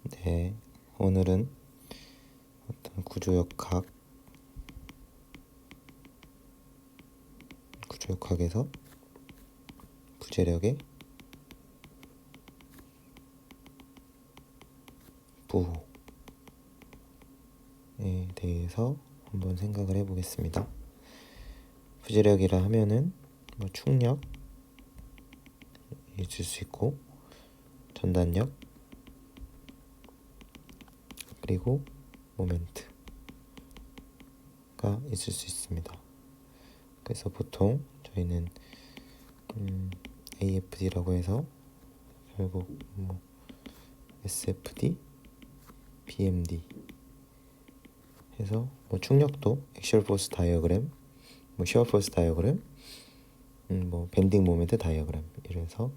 네, 오늘은 어떤 구조역학에서 부재력의 부호에 대해서 한번 생각을 해보겠습니다. 부재력이라 하면은 충력 있을 수 있고, 전단력, 그리고 모멘트가 있을 수 있습니다. 그래서 보통 저희는 AFD라고 해서 결국 SFD, BMD 해서 충력도 액시얼 포스 다이어그램, 시어 포스 다이어그램, 밴딩 모멘트 다이어그램, 이래서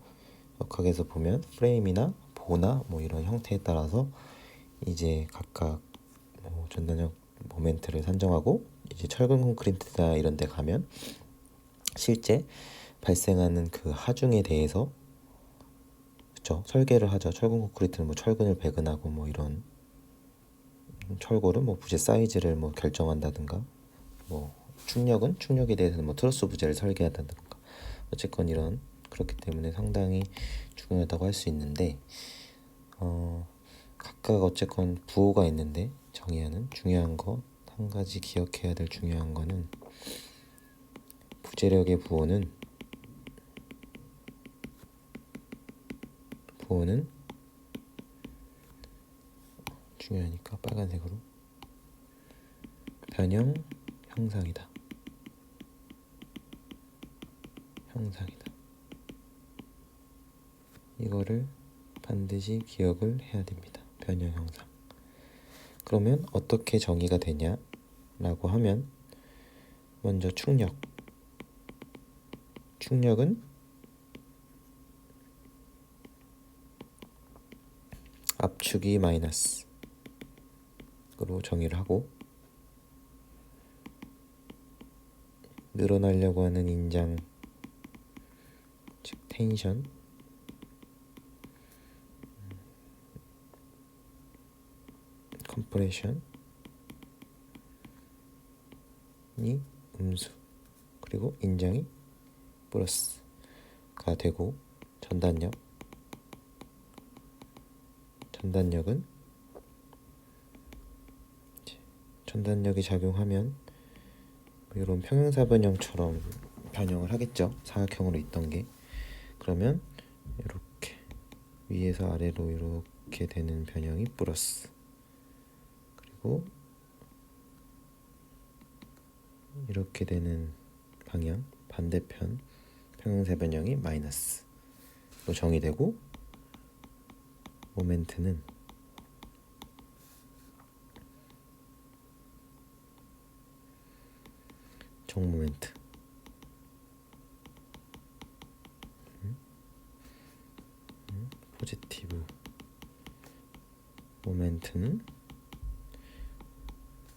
역학에서 보면 프레임이나 보나 이런 형태에 따라서 이제 각각 전단력 모멘트를 산정하고, 이제 철근 콘크리트나 이런 데 가면 실제 발생하는 그 하중에 대해서 설계를 하죠. 철근 콘크리트는 철근을 배근하고 이런 철골은 부재 사이즈를 결정한다든가, 충력은 충력에 대해서는 트러스 부재를 설계한다든가, 어쨌건 이런, 그렇기 때문에 상당히 중요하다고 할 수 있는데, 각각 어쨌건 부호가 있는데 정의하는 중요한 거 한 가지 기억해야 될 중요한 거는, 부재력의 부호는 중요하니까 빨간색으로 변형 형상이다. 이거를 반드시 기억을 해야 됩니다. 변형 형상. 그러면 어떻게 정의가 되냐라고 하면, 먼저 충력은 압축이 마이너스로 정의를 하고, 늘어나려고 하는 인장, 즉 텐션, 컴프레션이 음수, 그리고 인장이 플러스가 되고, 전단력이 작용하면 이런 평행사변형처럼 변형을 하겠죠. 사각형으로 있던 게. 그러면 이렇게 위에서 아래로 이렇게 되는 변형이 플러스, 그리고 이렇게 되는 방향, 반대편 평행사변형이 마이너스로 정의되고, 모멘트는 정모멘트, 포지티브 모멘트는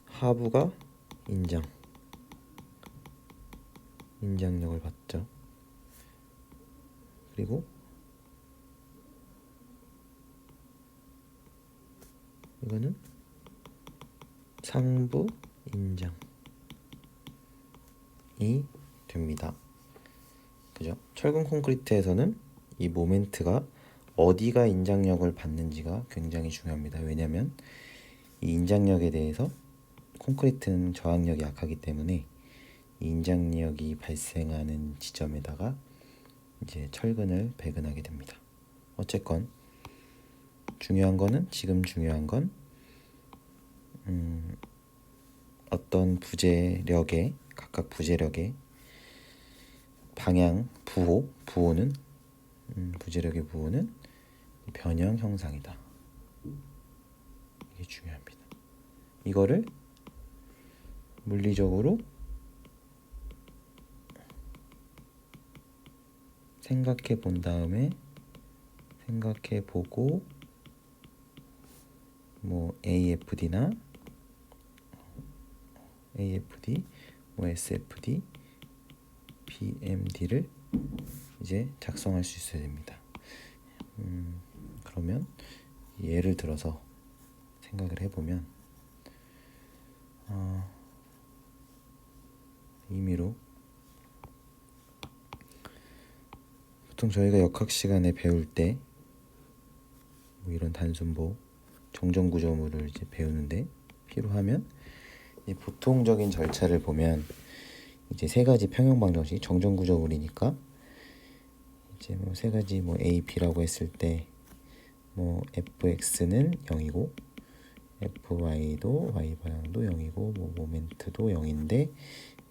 하부가 인장력을 받죠. 그리고 이거는 상부 인장이 됩니다. 그죠? 철근 콘크리트에서는 이 모멘트가 어디가 인장력을 받는지가 굉장히 중요합니다. 왜냐하면 이 인장력에 대해서 콘크리트는 저항력이 약하기 때문에 이 인장력이 발생하는 지점에다가 이제 철근을 배근하게 됩니다. 어쨌건 중요한 건 어떤 각각 부재력의 방향, 부호는 부재력의 부호는 변형 형상이다. 이게 중요합니다. 이거를 물리적으로 생각해 보고 AFD나 SFD, BMD를 이제 작성할 수 있어야 됩니다. 그러면 예를 들어서 생각을 해보면 임의로 보통 저희가 역학 시간에 배울 때 뭐 이런 단순보 정정구조물을 이제 배우는데 필요하면 이 보통적인 절차를 보면 이제 세 가지 평형 방정식 정정구조물이니까 이제 뭐 세 가지 뭐 A, B라고 했을 때 뭐 fx는 0이고 fy도 y 방향도 0이고 뭐 모멘트도 0인데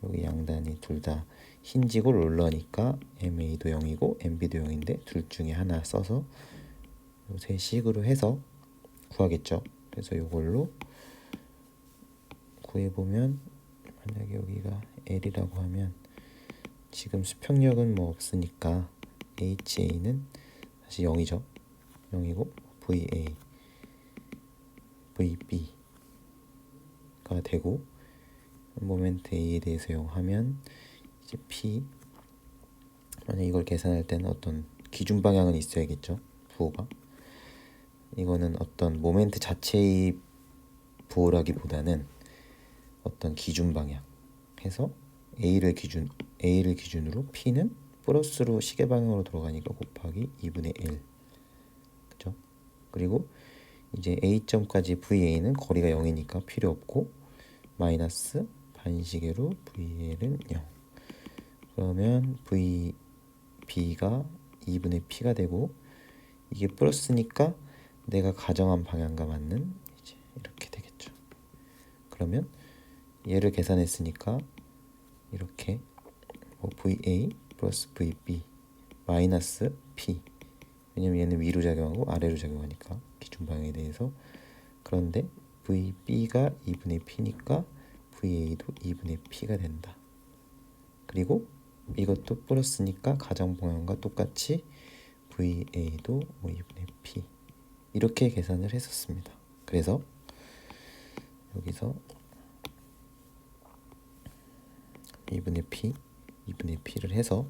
여기 양단이 둘 다 흰지고 롤러니까 ma도 0이고 mb도 0인데 둘 중에 하나 써서 세 식으로 해서 구하겠죠. 그래서 이걸로 구해보면 만약에 여기가 L이라고 하면 지금 수평력은 뭐 없으니까 HA는 다시 0이죠. 0이고 VA, VB가 되고 모멘트 A에 대해서 0 하면 이제 P 만약 이걸 계산할 때는 어떤 기준 방향은 있어야겠죠. 부호가 이거는 어떤 모멘트 자체의 부호라기보다는 어떤 기준 방향 해서 A를 기준으로 P는 플러스로 시계 방향으로 돌아가니까 곱하기 2분의 1 그죠? 그리고 이제 A점까지 VA는 거리가 0이니까 필요 없고 마이너스 반시계로 VL은 0 그러면 VB가 2분의 P가 되고 이게 플러스니까 내가 가정한 방향과 맞는 이제 이렇게 되겠죠. 그러면 얘를 계산했으니까 이렇게 뭐 VA 플러스 VB 마이너스 P 왜냐면 얘는 위로 작용하고 아래로 작용하니까 기준 방향에 대해서 그런데 VB가 2분의 P니까 VA도 2분의 P가 된다. 그리고 이것도 플러스니까 가정 방향과 똑같이 VA도 뭐 2분의 P 이렇게 계산을 했었습니다. 그래서 여기서 2분의 P를 해서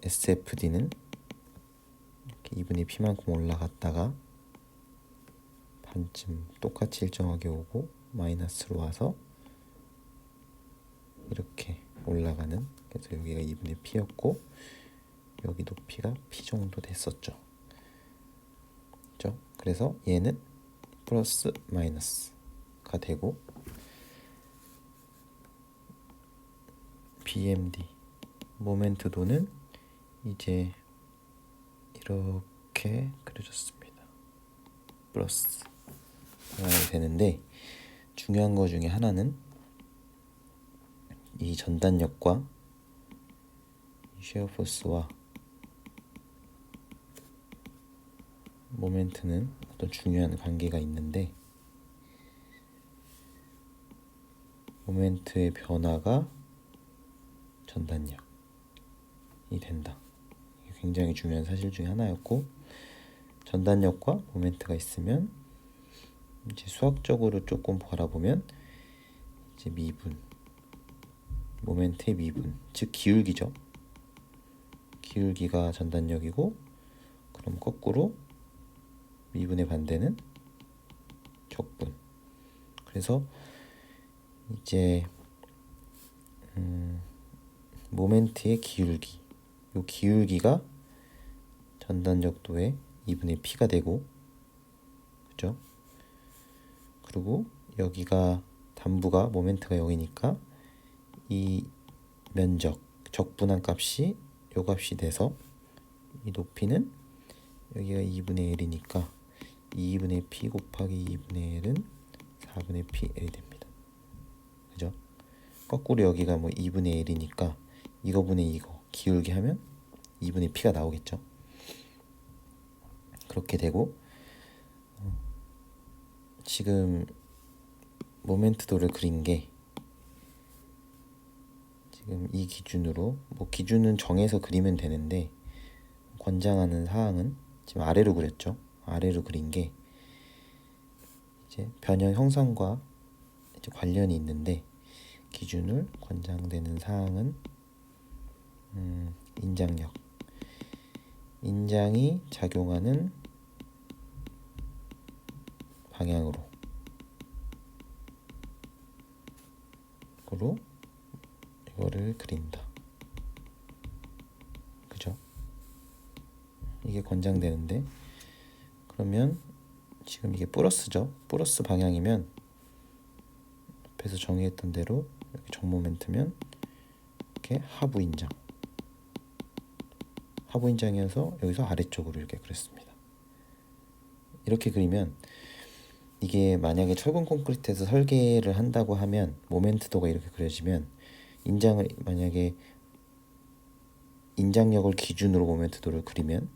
SFD는 이렇게 2분의 P만큼 올라갔다가 반쯤 똑같이 일정하게 오고 마이너스로 와서 이렇게 올라가는 그래서 여기가 2분의 P였고 여기 높이가 P 정도 됐었죠. 그렇죠? 그래서 얘는 플러스 마이너스가 되고 BMD 모멘트도는 이제 이렇게 그려졌습니다. 플러스 되는데 중요한 거 중에 하나는 이 전단력과 셰어포스와 모멘트는 어떤 중요한 관계가 있는데 모멘트의 변화가 전단력이 된다. 이게 굉장히 중요한 사실 중에 하나였고 전단력과 모멘트가 있으면 이제 수학적으로 조금 바라보면 이제 미분 모멘트의 미분 즉 기울기죠. 기울기가 전단력이고 그럼 거꾸로 미분의 반대는 적분. 그래서 이제 모멘트의 기울기 요 기울기가 전단력도의 2분의 P가 되고 그죠? 그리고 여기가 단부가 모멘트가 0이니까 이 면적 적분한 값이 요 값이 돼서 이 높이는 여기가 2분의 1이니까 2분의 P 곱하기 2분의 1은 4분의 PL이 됩니다. 그죠? 거꾸로 여기가 뭐 2분의 1이니까 이거분의 이거 기울기 하면 2분의 P가 나오겠죠. 그렇게 되고 지금 모멘트도를 그린 게 지금 이 기준으로 뭐 기준은 정해서 그리면 되는데 권장하는 사항은 지금 아래로 그렸죠. 아래로 그린 게 이제 변형 형성과 이제 관련이 있는데 기준을 권장되는 사항은 인장력 인장이 작용하는 방향으로 이거를 그린다. 그죠? 이게 권장되는데, 그러면 지금 이게 플러스죠. 플러스 방향이면 앞에서 정의했던 대로 이렇게 정모멘트면 이렇게 하부 인장이어서 여기서 아래쪽으로 이렇게 그렸습니다. 이렇게 그리면 이게 만약에 철근 콘크리트에서 설계를 한다고 하면 모멘트도가 이렇게 그려지면 인장을 만약에 인장력을 기준으로 모멘트도를 그리면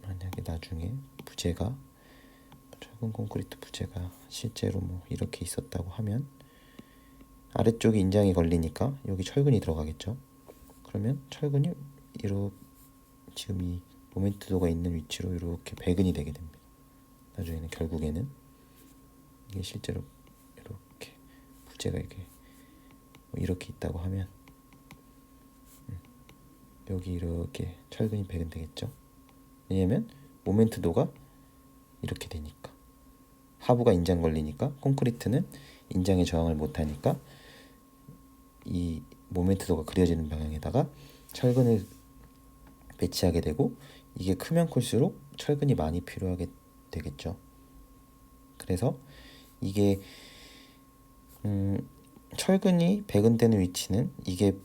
만약에 나중에 부재가 철근 콘크리트 부재가 실제로 뭐 이렇게 있었다고 하면 아래쪽에 인장이 걸리니까 여기 철근이 들어가겠죠. 그러면 철근이 이렇게 지금 이 모멘트도가 있는 위치로 이렇게 배근이 되게 됩니다. 나중에는 결국에는 이게 실제로 이렇게 부재가 이렇게 있다고 하면 여기 이렇게 철근이 배근되겠죠. 왜냐면 모멘트도가 이렇게 되니까, 하부가 인장 걸리니까 콘크리트는 인장에 저항을 못하니까 이 모멘트도가 그려지는 방향에다가 철근을 배치하게 되고, 이게 크면 클수록 철근이 많이 필요하게 되겠죠. 그래서 이게 철근이 배근되는 위치는 이게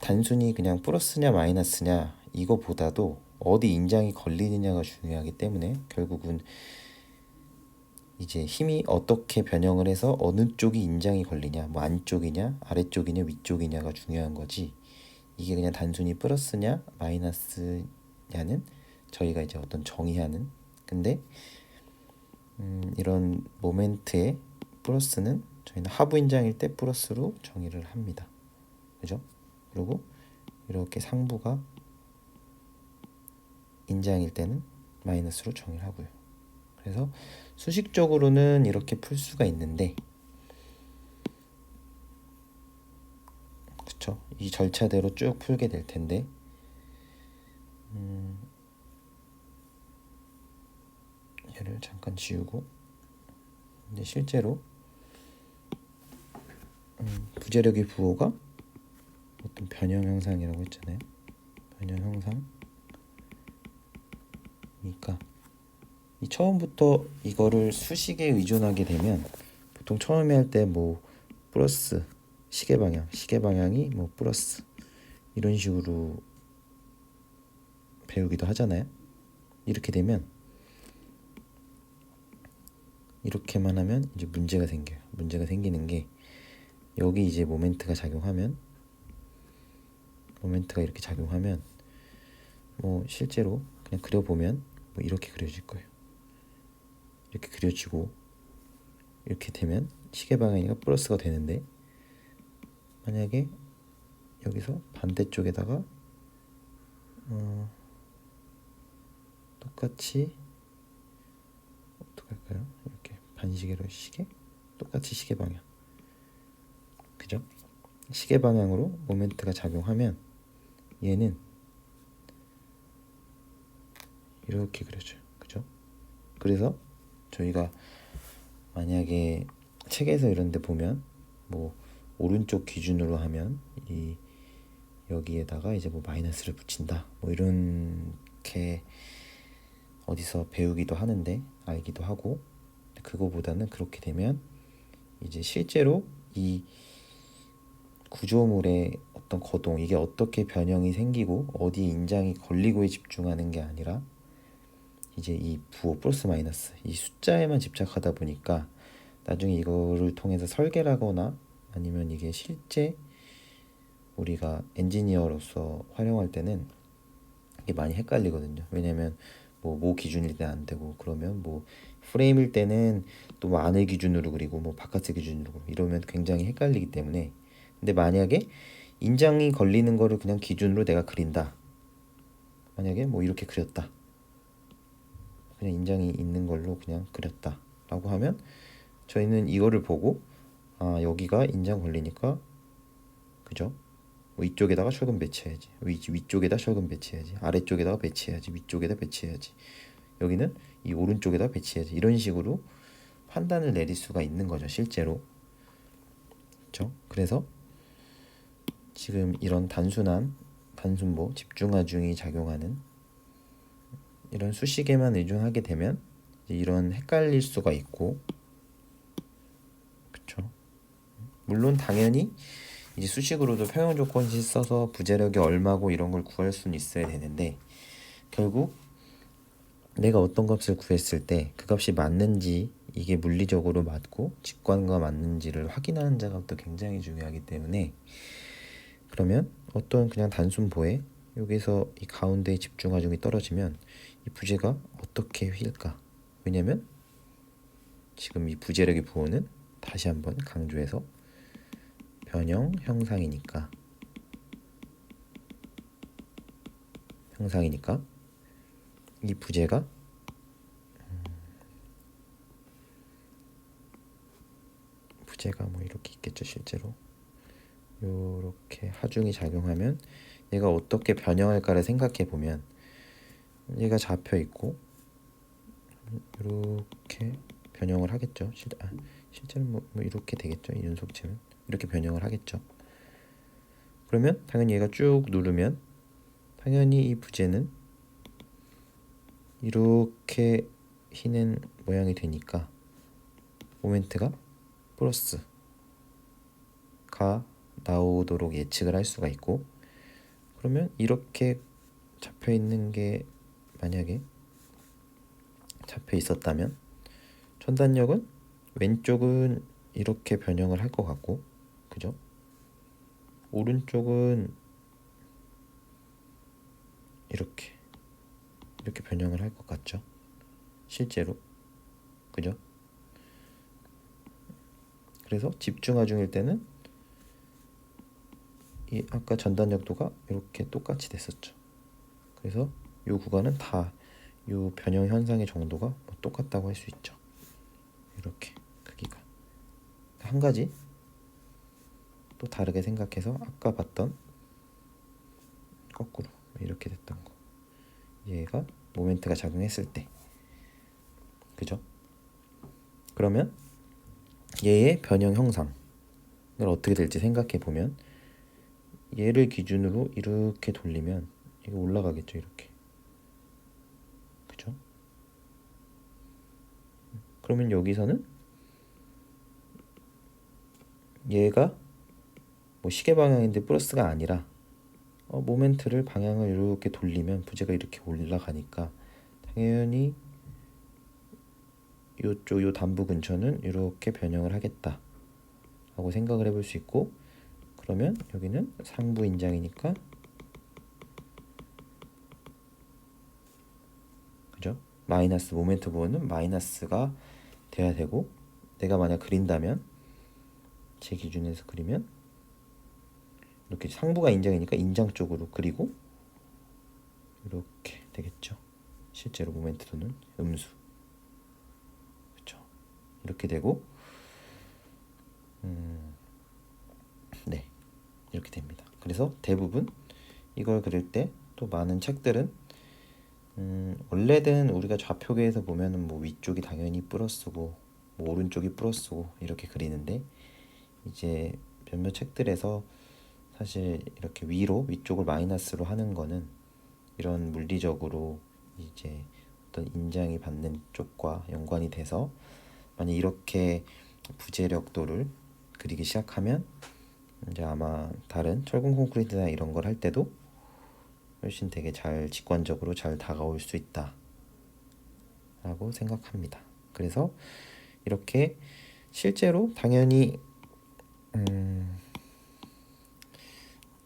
단순히 그냥 플러스냐 마이너스냐 이거보다도 어디 인장이 걸리느냐가 중요하기 때문에 결국은 이제 힘이 어떻게 변형을 해서 어느 쪽이 인장이 걸리냐, 뭐 안쪽이냐 아래쪽이냐 위쪽이냐가 중요한 거지, 이게 그냥 단순히 플러스냐 마이너스냐는 저희가 이제 어떤 정의하는, 근데 이런 모멘트의 플러스는 저희는 하부 인장일 때 플러스로 정의를 합니다. 그죠? 그리고 이렇게 상부가 인장일 때는 마이너스로 정의를 하고요. 그래서 수식적으로는 이렇게 풀 수가 있는데, 그쵸? 이 절차대로 쭉 풀게 될 텐데, 얘를 잠깐 지우고, 이제 실제로 부재력의 부호가 어떤 변형 형상이라고 했잖아요. 변형 형상. 그러니까 이 처음부터 이거를 수식에 의존하게 되면 보통 처음에 할 때 뭐 플러스 시계 방향이 뭐 플러스 이런 식으로 배우기도 하잖아요. 이렇게 되면 이렇게만 하면 이제 문제가 생겨요. 문제가 생기는 게, 여기 이제 모멘트가 이렇게 작용하면 뭐 실제로 그냥 그려보면 뭐 이렇게 그려질 거예요. 이렇게 그려지고 이렇게 되면 시계 방향이가 플러스가 되는데, 만약에 여기서 반대쪽에다가 똑같이 어떡할까요? 이렇게 반시계로 시계, 똑같이 시계 방향, 그죠? 시계 방향으로 모멘트가 작용하면 얘는 이렇게 그려져요. 그죠? 그래서 저희가 만약에 책에서 이런 데 보면 뭐 오른쪽 기준으로 하면 이 여기에다가 이제 뭐 마이너스를 붙인다, 뭐 이렇게 어디서 배우기도 하는데, 알기도 하고, 그거보다는 그렇게 되면 이제 실제로 이 구조물의 어떤 거동, 이게 어떻게 변형이 생기고 어디 인장이 걸리고에 집중하는 게 아니라 이제 이 부호 플러스 마이너스 이 숫자에만 집착하다 보니까 나중에 이거를 통해서 설계를 하거나 아니면 이게 실제 우리가 엔지니어로서 활용할 때는 이게 많이 헷갈리거든요. 왜냐면 모 기준일 때 안 되고, 그러면 뭐 프레임일 때는 또 뭐 안을 기준으로 그리고 뭐 바깥을 기준으로 이러면 굉장히 헷갈리기 때문에, 근데 만약에 인장이 걸리는 거를 그냥 기준으로 내가 그린다, 만약에 뭐 이렇게 그렸다, 그냥 인장이 있는 걸로 그냥 그렸다 라고 하면 저희는 이거를 보고 아 여기가 인장 걸리니까, 그죠? 뭐 이쪽에다가 철근 배치해야지, 위쪽에다 철근 배치해야지, 아래쪽에다가 배치해야지, 위쪽에다 배치해야지, 여기는 이 오른쪽에다 배치해야지, 이런 식으로 판단을 내릴 수가 있는 거죠, 실제로. 그렇죠? 그래서 지금 이런 단순보, 집중하중이 작용하는 이런 수식에만 의존하게 되면 이런 헷갈릴 수가 있고, 그렇죠? 물론 당연히 이제 수식으로도 평형 조건식 써서 부재력이 얼마고 이런 걸 구할 수는 있어야 되는데, 결국 내가 어떤 값을 구했을 때 그 값이 맞는지, 이게 물리적으로 맞고 직관과 맞는지를 확인하는 작업도 굉장히 중요하기 때문에, 그러면 어떤 그냥 단순보에 여기서 이 가운데에 집중하중이 떨어지면 이 부재가 어떻게 휠까? 왜냐면 지금 이 부재력의 부호는 다시 한번 강조해서 변형 형상이니까 이 부재가 뭐 이렇게 있겠죠. 실제로 이렇게 하중이 작용하면 얘가 어떻게 변형할까를 생각해 보면, 얘가 잡혀 있고 이렇게 변형을 하겠죠. 실제로 뭐 이렇게 되겠죠. 이 연속체는 이렇게 변형을 하겠죠. 그러면 당연히 얘가 쭉 누르면 당연히 이 부재는 이렇게 휘는 모양이 되니까 모멘트가 플러스가 나오도록 예측을 할 수가 있고, 그러면 이렇게 잡혀 있는 게 만약에 잡혀 있었다면 전단력은 왼쪽은 이렇게 변형을 할 것 같고, 그죠? 오른쪽은 이렇게 변형을 할 것 같죠? 실제로, 그죠? 그래서 집중하중일 때는 이 아까 전단력도가 이렇게 똑같이 됐었죠. 그래서 이 구간은 다 이 변형 현상의 정도가 뭐 똑같다고 할 수 있죠. 이렇게 크기가 한 가지 또 다르게 생각해서 아까 봤던 거꾸로 이렇게 됐던 거, 얘가 모멘트가 작용했을 때, 그죠? 그러면 얘의 변형 형상을 어떻게 될지 생각해 보면, 얘를 기준으로 이렇게 돌리면 이거 올라가겠죠. 이렇게, 그죠? 그러면 여기서는 얘가 뭐 시계 방향인데 플러스가 아니라 모멘트를 방향을 이렇게 돌리면 부재가 이렇게 올라가니까 당연히 요쪽 요 단부 근처는 이렇게 변형을 하겠다 라고 생각을 해볼 수 있고, 그러면 여기는 상부 인장이니까, 그죠? 마이너스 모멘트 부호는 마이너스가 돼야 되고, 내가 만약 그린다면, 제 기준에서 그리면 이렇게 상부가 인장이니까 인장 쪽으로 그리고 이렇게 되겠죠. 실제로 모멘트도는 음수, 그렇죠? 이렇게 되고, 네, 이렇게 됩니다. 그래서 대부분 이걸 그릴 때 또 많은 책들은 원래는 우리가 좌표계에서 보면은 뭐 위쪽이 당연히 플러스고 뭐 오른쪽이 플러스고 이렇게 그리는데, 이제 몇몇 책들에서 사실 이렇게 위쪽을 마이너스로 하는 거는 이런 물리적으로 이제 어떤 인장이 받는 쪽과 연관이 돼서, 만약 이렇게 부재력도를 그리기 시작하면 이제 아마 다른 철근 콘크리트나 이런 걸 할 때도 훨씬 되게 잘 직관적으로 잘 다가올 수 있다 라고 생각합니다. 그래서 이렇게 실제로 당연히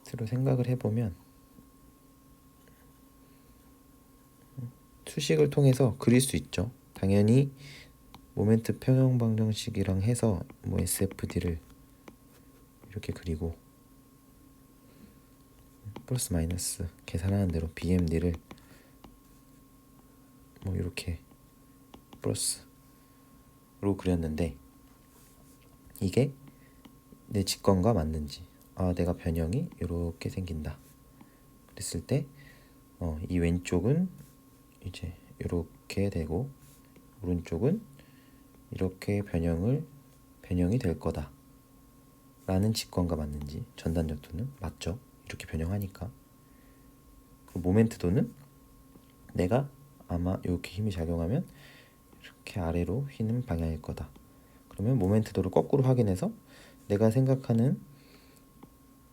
새로 생각을 해보면 수식을 통해서 그릴 수 있죠. 당연히 모멘트 평형 방정식이랑 해서 뭐 SFD를 이렇게 그리고 플러스 마이너스 계산하는 대로 BMD를 뭐 이렇게 플러스로 그렸는데, 이게 내 직관과 맞는지, 내가 변형이 이렇게 생긴다. 그랬을 때 이 왼쪽은 이제 이렇게 되고 오른쪽은 이렇게 변형이 될 거다 라는 직관과 맞는지, 전단적도는 맞죠? 이렇게 변형하니까. 그 모멘트도는 내가 아마 이렇게 힘이 작용하면 이렇게 아래로 휘는 방향일 거다. 그러면 모멘트도를 거꾸로 확인해서 내가 생각하는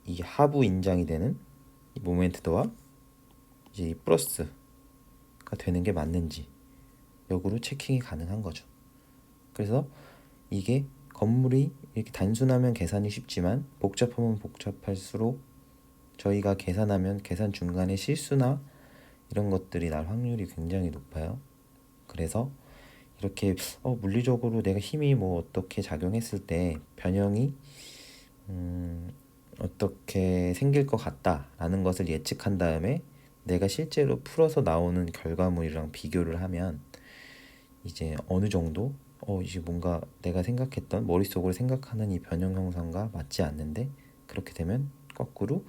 이 하부 인장이 되는 이 모멘트도와 이제 이 플러스가 되는 게 맞는지 역으로 체킹이 가능한 거죠. 그래서 이게 건물이 이렇게 단순하면 계산이 쉽지만 복잡하면 복잡할수록 저희가 계산하면 계산 중간에 실수나 이런 것들이 날 확률이 굉장히 높아요. 그래서 이렇게 물리적으로 내가 힘이 뭐 어떻게 작용했을 때 변형이 어떻게 생길 것 같다라는 것을 예측한 다음에 내가 실제로 풀어서 나오는 결과물이랑 비교를 하면 이제 어느 정도 이제 뭔가 내가 생각했던 머릿속으로 생각하는 이 변형 형상과 맞지 않는데, 그렇게 되면 거꾸로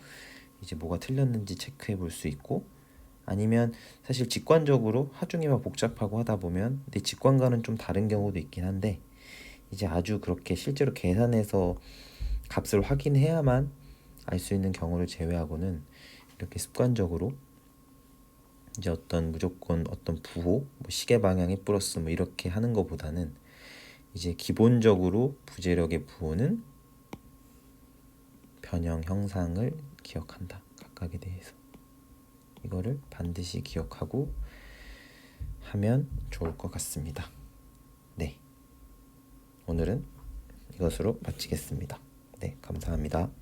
이제 뭐가 틀렸는지 체크해 볼 수 있고, 아니면 사실 직관적으로 하중이 막 복잡하고 하다 보면 내 직관과는 좀 다른 경우도 있긴 한데, 이제 아주 그렇게 실제로 계산해서 값을 확인해야만 알 수 있는 경우를 제외하고는 이렇게 습관적으로 이제 무조건 어떤 부호, 뭐 시계 방향의 플러스 뭐 이렇게 하는 것보다는 이제 기본적으로 부재력의 부호는 변형 형상을 기억한다. 각각에 대해서. 이거를 반드시 기억하고 하면 좋을 것 같습니다. 네. 오늘은 이것으로 마치겠습니다. 네, 감사합니다.